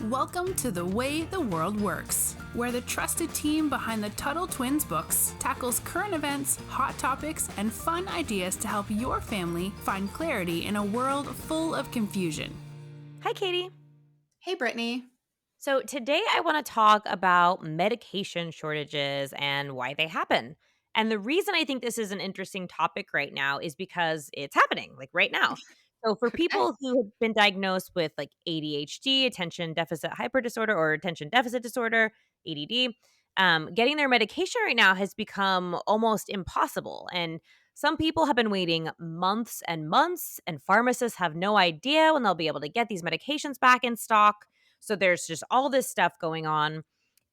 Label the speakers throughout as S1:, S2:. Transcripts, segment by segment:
S1: Welcome to The Way the World Works, where the trusted team behind the Tuttle Twins books tackles current events, hot topics, and fun ideas to help your family find clarity in a world full of confusion.
S2: Hi, Katie.
S1: Hey, Brittany.
S2: So, today I want to talk about medication shortages and why they happen. And the reason I think this is an interesting topic right now is because it's happening, like right now. So, for
S1: Okay.
S2: people who have been diagnosed with like ADHD, attention deficit hyper disorder, or attention deficit disorder, ADD, getting their medication right now has become almost impossible. And some people have been waiting months and months, and pharmacists have no idea when they'll be able to get these medications back in stock. So there's just all this stuff going on.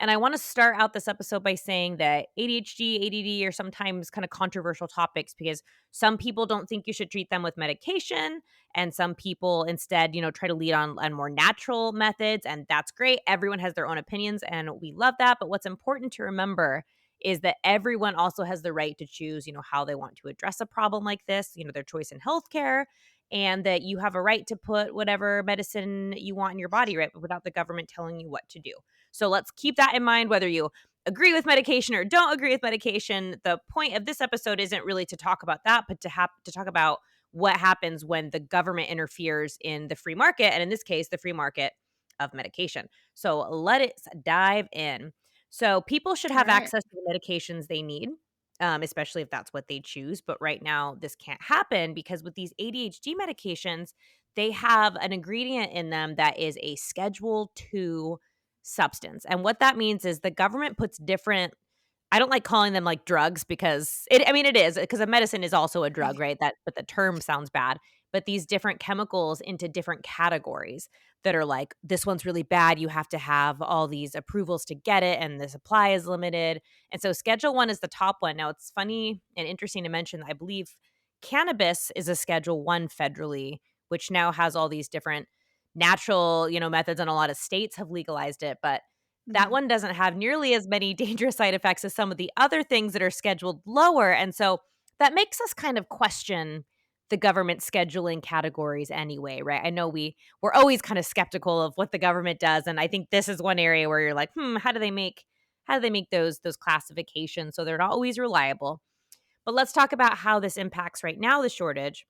S2: And I want to start out this episode by saying that ADHD, ADD are sometimes kind of controversial topics because some people don't think you should treat them with medication. And some people instead, try to lead on more natural methods. And that's great. Everyone has their own opinions and we love that. But what's important to remember is that everyone also has the right to choose, how they want to address a problem like this, their choice in healthcare, and that you have a right to put whatever medicine you want in your body, right? But without the government telling you what to do. So let's keep that in mind, whether you agree with medication or don't agree with medication. The point of this episode isn't really to talk about that, but to talk about what happens when the government interferes in the free market, and in this case, the free market of medication. So let's dive in. So people should
S1: All
S2: have
S1: right.
S2: access to the medications they need, especially if that's what they choose. But right now, this can't happen because with these ADHD medications, they have an ingredient in them that is a Schedule 2 substance. And what that means is the government puts different, I don't like calling them like drugs because it is because a medicine is also a drug, right? But the term sounds bad. But these different chemicals into different categories that are like, this one's really bad. You have to have all these approvals to get it, and the supply is limited. And so Schedule 1 is the top one. Now, it's funny and interesting to mention that I believe cannabis is a Schedule 1 federally, which now has all these different natural, methods, and a lot of states have legalized it, but that
S1: Mhm.
S2: one doesn't have nearly as many dangerous side effects as some of the other things that are scheduled lower. And so that makes us kind of question the government scheduling categories anyway, right? I know we're always kind of skeptical of what the government does, and I think this is one area where you're like, how do they make those classifications so they're not always reliable? But let's talk about how this impacts right now the shortage.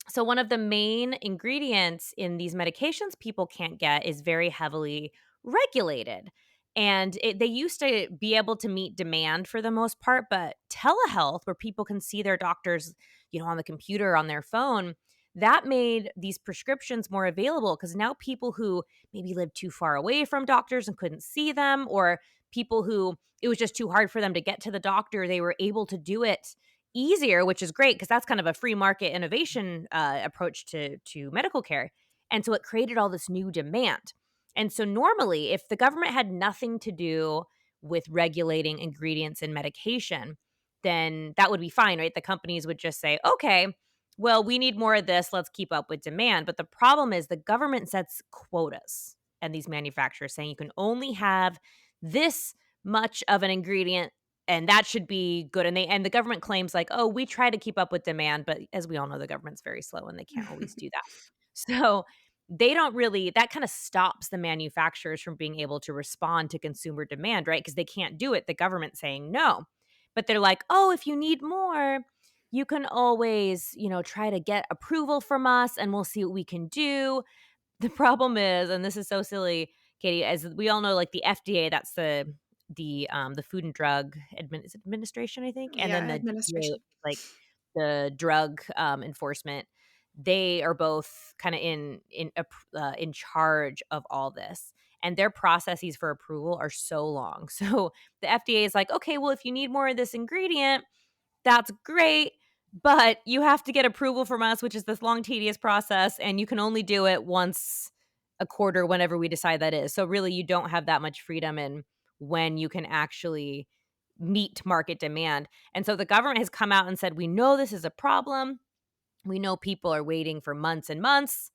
S2: So, one of the main ingredients in these medications people can't get is very heavily regulated. And they used to be able to meet demand for the most part, but telehealth, where people can see their doctors, on the computer, on their phone, that made these prescriptions more available because now people who maybe lived too far away from doctors and couldn't see them, or people who it was just too hard for them to get to the doctor, they were able to do it easier, which is great because that's kind of a free market innovation approach to medical care. And so it created all this new demand. And so normally, if the government had nothing to do with regulating ingredients in medication, then that would be fine, right? The companies would just say, okay, well, we need more of this. Let's keep up with demand. But the problem is the government sets quotas, and these manufacturers saying you can only have this much of an ingredient and that should be good. And the government claims like, "Oh, we try to keep up with demand," but as we all know, the government's very slow and they can't always do that. So, they don't really that kinda stops the manufacturers from being able to respond to consumer demand, right? Because they can't do it, the government saying no. But they're like, "Oh, if you need more, you can always, try to get approval from us and we'll see what we can do." The problem is, and this is so silly, Katie, as we all know, like the FDA, that's the Food and Drug Administration, I think, and then
S1: Yeah,
S2: the DEA,
S1: administration.
S2: like the drug enforcement. They are both kind of in charge of all this, and their processes for approval are so long. So the FDA is like, okay, well, if you need more of this ingredient, that's great, but you have to get approval from us, which is this long, tedious process, and you can only do it once a quarter whenever we decide that is. So really, you don't have that much freedom in when you can actually meet market demand. And so the government has come out and said, "We know this is a problem. We know people are waiting for months and months,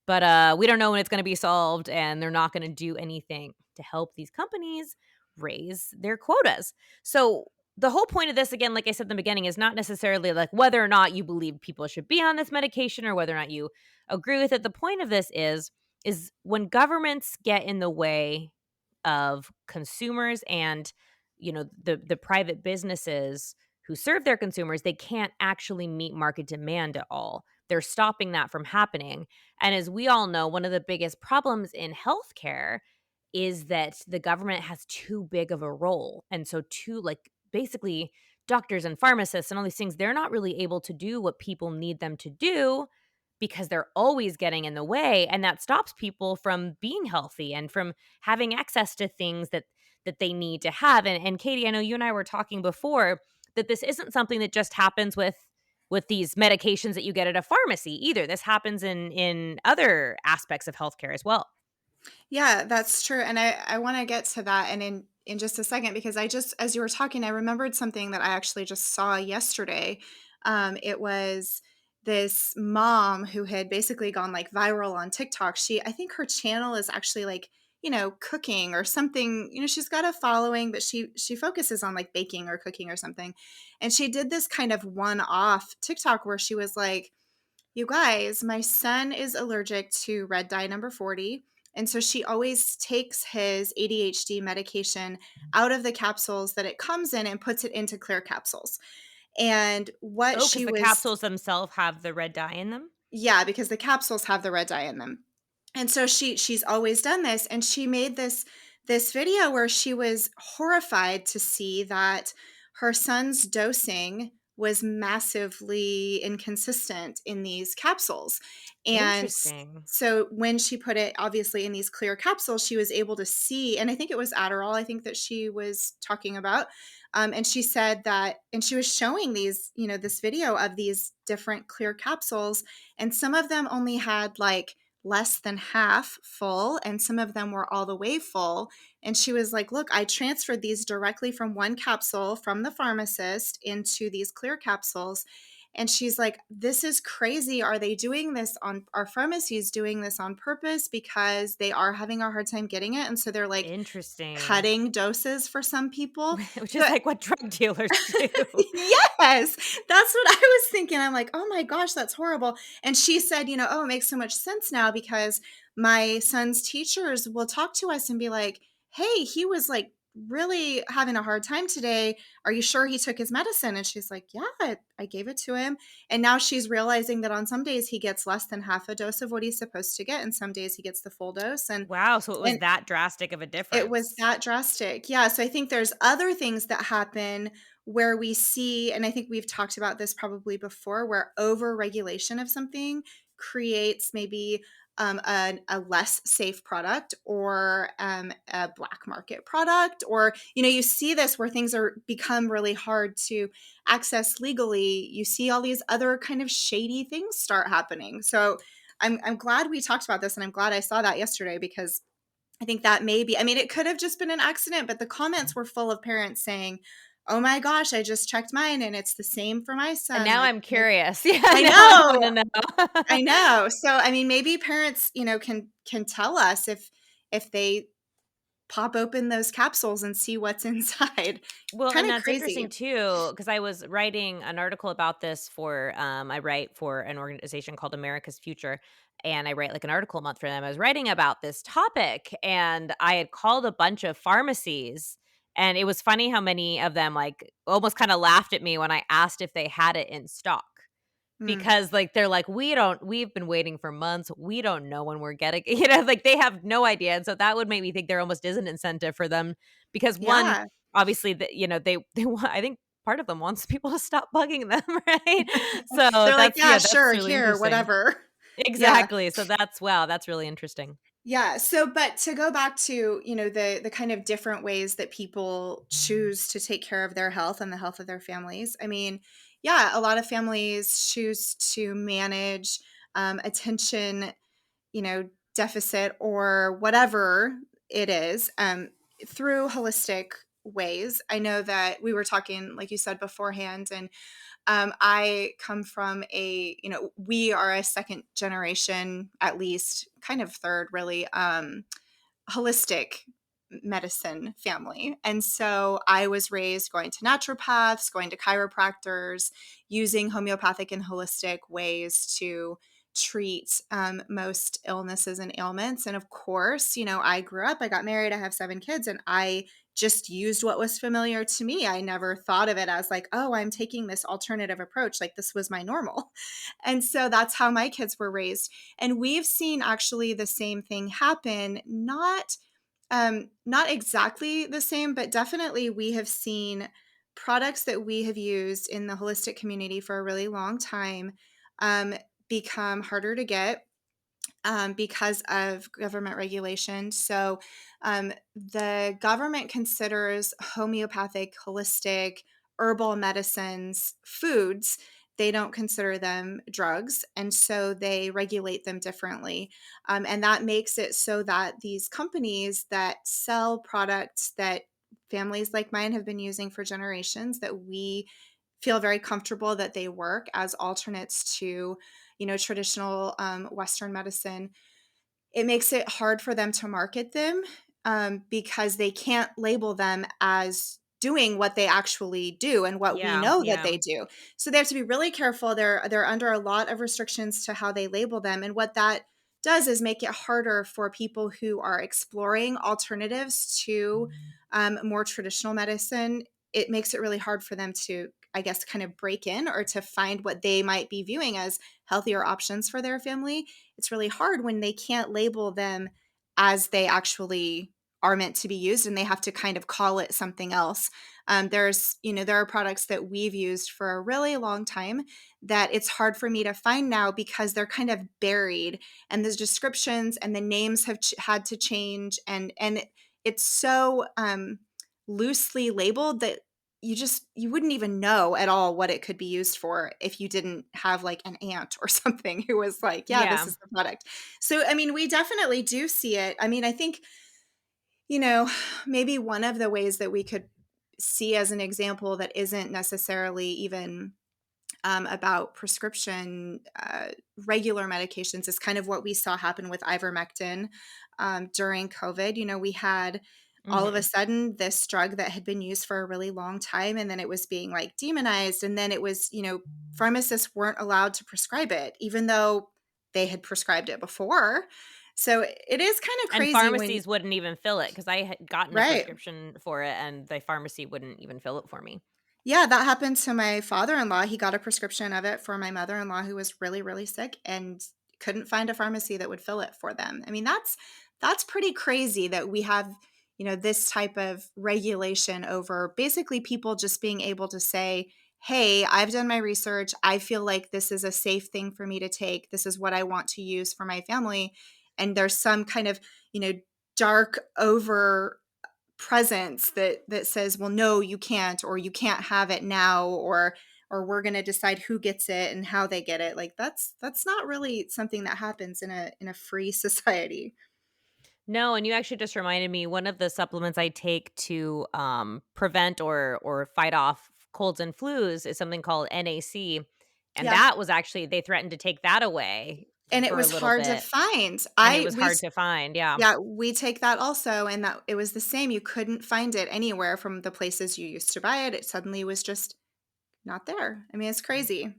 S2: but we don't know when it's going to be solved, and they're not going to do anything to help these companies raise their quotas." So the whole point of this, again, like I said in the beginning, is not necessarily like whether or not you believe people should be on this medication or whether or not you agree with it. The point of this is is when governments get in the way of consumers and, the private businesses who serve their consumers, they can't actually meet market demand at all. They're stopping that from happening. And as we all know, one of the biggest problems in healthcare is that the government has too big of a role. And so too like basically doctors and pharmacists and all these things, they're not really able to do what people need them to do because they're always getting in the way, and that stops people from being healthy and from having access to things that they need to have. And Katie, I know you and I were talking before that this isn't something that just happens with these medications that you get at a pharmacy either. This happens in other aspects of healthcare as well.
S3: Yeah, that's true. And I want to get to that and in just a second because I just as you were talking, I remembered something that I actually just saw yesterday. It was this mom who had basically gone like viral on TikTok. I think her channel is actually like, cooking or something. She's got a following, but she focuses on like baking or cooking or something. And she did this kind of one-off TikTok where she was like, you guys, my son is allergic to red dye number 40. And so she always takes his ADHD medication out of the capsules that it comes in and puts it into clear capsules. And what
S2: Oh, because
S3: she
S2: the
S3: was,
S2: capsules themselves have the red dye in them?
S3: yeah, because the capsules have the red dye in them. And so she's always done this, and she made this video where she was horrified to see that her son's dosing was massively inconsistent in these capsules. And
S2: Interesting.
S3: so when she put it obviously in these clear capsules, she was able to see, and I think it was Adderall, I think that she was talking about. And she said that, and she was showing these, this video of these different clear capsules, and some of them only had like less than half full, and some of them were all the way full. And she was like, look, I transferred these directly from one capsule from the pharmacist into these clear capsules. And she's like, this is crazy. Are they doing this on our pharmacies doing this on purpose because they are having a hard time getting it? And so they're like
S2: Interesting.
S3: cutting doses for some people.
S2: Which is
S3: So
S2: like what drug dealers do.
S3: yes, that's what I was thinking. I'm like, "Oh my gosh, that's horrible." And she said, "Oh, it makes so much sense now because my son's teachers will talk to us and be like, "Hey, he was like really having a hard time today. Are you sure he took his medicine?" And she's like, "Yeah, I gave it to him." And now she's realizing that on some days he gets less than half a dose of what he's supposed to get, and some days he gets the full dose.
S2: Wow, so it was
S3: And
S2: that drastic of a
S3: it was
S2: difference.
S3: that drastic. Yeah, so I think there's other things that happen where we see, and I think we've talked about this probably before, where over-regulation of something creates maybe, a less safe product or, a black market product, or, you see this where things are become really hard to access legally. You see all these other kind of shady things start happening. So I'm glad we talked about this, and I'm glad I saw that yesterday because I think that maybe, I mean, it could have just been an accident, but the comments were full of parents saying, "Oh my gosh, I just checked mine and it's the same for my
S2: And
S3: son."
S2: now
S3: Like,
S2: I'm curious. Yeah,
S3: I
S2: now I
S3: know,
S2: wanna know.
S3: I know. So, I mean, maybe parents, can tell us if they pop open those capsules and see what's inside.
S2: Well,
S3: Kind
S2: and
S3: of
S2: that's
S3: crazy.
S2: interesting too, because I was writing an article about this for I write for an organization called America's Future, and I write like an article a month for them. I was writing about this topic, and I had called a bunch of pharmacies, and it was funny how many of them like almost kind of laughed at me when I asked if they had it in stock.
S3: Mm.
S2: Because, like, they're like, we've been waiting for months, we don't know when we're getting," like, they have no idea, and so that would make me think there almost is an incentive for them because one,
S3: Yeah.
S2: obviously, they want I think part of them wants people to stop bugging them, right? So
S3: They're like, "Yeah,
S2: that's
S3: sure,
S2: really
S3: here,
S2: interesting.
S3: whatever." Yeah.
S2: Exactly, so that's really interesting.
S3: Yeah. So, but to go back to, the kind of different ways that people choose to take care of their health and the health of their families. I mean, yeah, a lot of families choose to manage attention, deficit or whatever it is, through holistic ways. I know that we were talking, like you said beforehand, and I come from we are a second generation, at least, kind of third, really, holistic medicine family. And so I was raised going to naturopaths, going to chiropractors, using homeopathic and holistic ways to treat most illnesses and ailments. And of course, I grew up, I got married, I have 7 kids, and I just used what was familiar to me. I never thought of it as like, oh, I'm taking this alternative approach. Like this was my normal. And so that's how my kids were raised. And we've seen actually the same thing happen, not exactly the same, but definitely we have seen products that we have used in the holistic community for a really long time um, become harder to get because of government regulation. So, the government considers homeopathic, holistic, herbal medicines foods. They don't consider them drugs. And so they regulate them differently. And that makes it so that these companies that sell products that families like mine have been using for generations, that we feel very comfortable that they work as alternates to traditional Western medicine, it makes it hard for them to market them because they can't label them as doing what they actually do and what we
S2: Yeah,
S3: know that
S2: yeah.
S3: they do. So they have to be really careful. They're under a lot of restrictions to how they label them, and what that does is make it harder for people who are exploring alternatives to more traditional medicine. It makes it really hard for them to, I guess, kind of break in or to find what they might be viewing as healthier options for their family. It's really hard when they can't label them as they actually are meant to be used, and they have to kind of call it something else. There are products that we've used for a really long time that it's hard for me to find now because they're kind of buried, and the descriptions and the names have had to change, and it's so loosely labeled that you wouldn't even know at all what it could be used for if you didn't have like an aunt or something who was like, yeah, this
S2: Yeah.
S3: is the product. So I mean, we definitely do see it. I mean, I think maybe one of the ways that we could see as an example that isn't necessarily even about prescription regular medications is kind of what we saw happen with ivermectin during COVID. We had all of a
S2: Mhm.
S3: sudden this drug that had been used for a really long time, and then it was being like demonized, and then it was, pharmacists weren't allowed to prescribe it even though they had prescribed it before. So it is kind of
S2: And
S3: crazy when
S2: pharmacies wouldn't even fill it because I had gotten a
S3: right.
S2: prescription for it and the pharmacy wouldn't even fill it for me.
S3: Yeah, that happened to my father-in-law. He got a prescription of it for my mother-in-law who was really, really sick and couldn't find a pharmacy that would fill it for them. I mean, that's pretty crazy that we have, this type of regulation over basically people just being able to say, "Hey, I've done my research. I feel like this is a safe thing for me to take. This is what I want to use for my family." And there's some kind of, dark over presence that says, well, no, you can't, or you can't have it now, or we're going to decide who gets it and how they get it. Like that's not really something that happens in a free society.
S2: No, and you actually just reminded me one of the supplements I take to prevent or fight off colds and flus is something called NAC. And
S3: Yeah,
S2: that was actually they threatened to take that away
S3: and it
S2: for a
S3: was
S2: little
S3: hard to
S2: bit
S3: find.
S2: and it was hard to find. Yeah.
S3: Yeah, we take that also, and that it was the same. You couldn't find it anywhere from the places you used to buy it. It suddenly was just not there. I mean, it's crazy.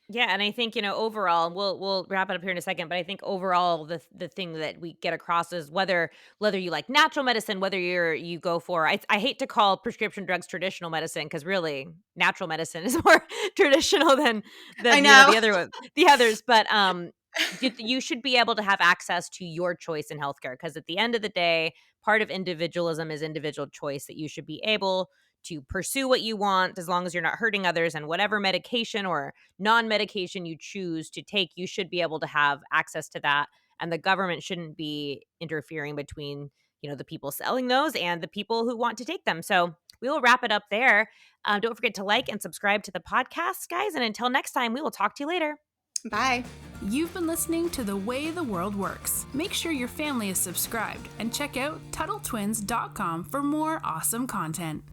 S2: Yeah, and I think, overall, we'll wrap it up here in a second, but I think overall the thing that we get across is whether you like natural medicine, whether you go for I hate to call prescription drugs traditional medicine because really natural medicine is more traditional than
S3: I
S2: the
S3: know.
S2: the others, but you should be able to have access to your choice in healthcare because at the end of the day, part of individualism is individual choice that you should be able to pursue what you want as long as you're not hurting others, and whatever medication or non-medication you choose to take, you should be able to have access to that, and the government shouldn't be interfering between, the people selling those and the people who want to take them. So we will wrap it up there. Don't forget to like and subscribe to the podcast, guys, and until next time, we will talk to you later.
S3: Bye.
S1: You've been listening to The Way the World Works. Make sure your family is subscribed and check out TuttleTwins.com for more awesome content.